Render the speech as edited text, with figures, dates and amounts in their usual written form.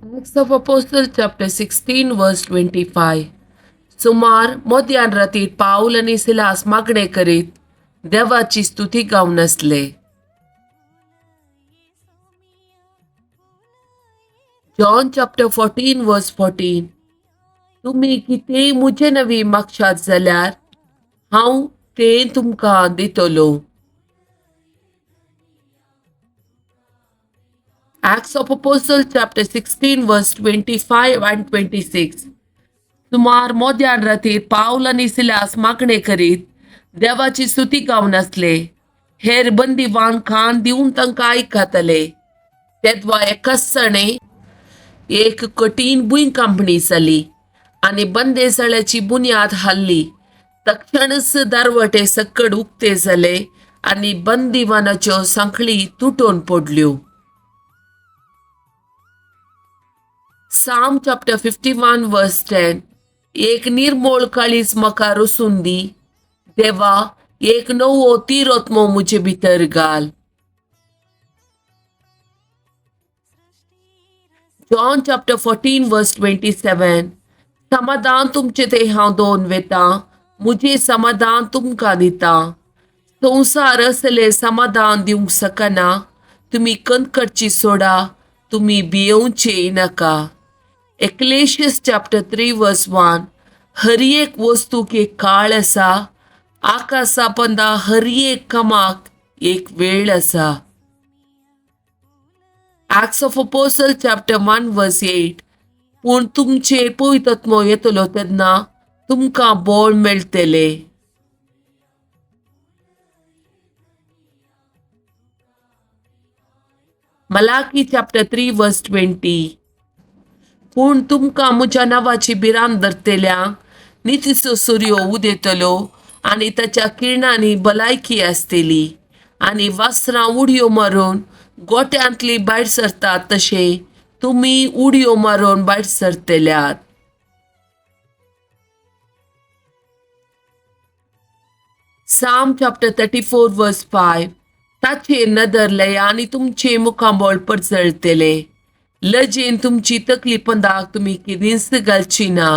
Acts of Apostles chapter 16 verse 25. सुमार मध्यान रातीर पाऊल आणि सिलास मागणे करीत देवाची स्तुती गाऊन असले. John chapter 14 verse 14. तुम्ही कितेंय मुझे नवी मागशात जाल्यार हांव तें तुमकां दितलो. Acts of Apostles chapter 16 verse 25 and 26. सुमार मध्यान रातीर पाऊल आणि सिलास मागणे करीत देवाची स्तुती गाऊन असले. हेर बंदीवान खाण दिवन तांकां आयकताले. तेदवा एकाचणे एक कठीण भुंयकांपणी जाली आनी बंदेसळ्याची बुन्याद हाल्ली. तक्षणच दारवटे सकड उक्ते जाले आनी बंदीवानाच्यो सांखळी तुटून पडल्यो. Psalm chapter 51 verse 10. एक निर्मोळ काळीज म्हाका रसून दी. देवा एक नवो तिरोत्मो मुजे भितर घाल. John chapter 14 verse 27. समाधान तुमचे ते हांव दोन वेता, मुझे समाधान तुमकां दिता. संसार असले समाधान दिवंक शकना. तुम्ही कणकरची सोडा, तुम्ही भियेवचे नाका. Ecclesiastes chapter 3 verse 1. हरी एक वस्तूक एक काळ आसा, आकाशा पंदा हरी एक कामाक एक वेळ आसा. Acts of Apostles chapter 1 verse 8. पूण तुमचे पवित्रत्व येतलो तेन्ना तुमकां बळ मेळटले. Malachi chapter 3 verse 20. पूण तुमकां म्हज्या नांवाची भिरांत धरतल्यांक नितीचो सूर्य उदेतलो आनी ताच्या किरणांनी भलायकी आसतली आनी वासरां उडयो मारून गोठ्यांतली भायर सरतात तशे तुमी उडयो मारून भायर सरतल्यात. Psalm chapter 34 verse 5. ताचेर नदर लया आनी तुमचे मुखांबळ पडजळतले. लजेन तुमची तकली पंदाक तुम्ही केदींच घालची ना.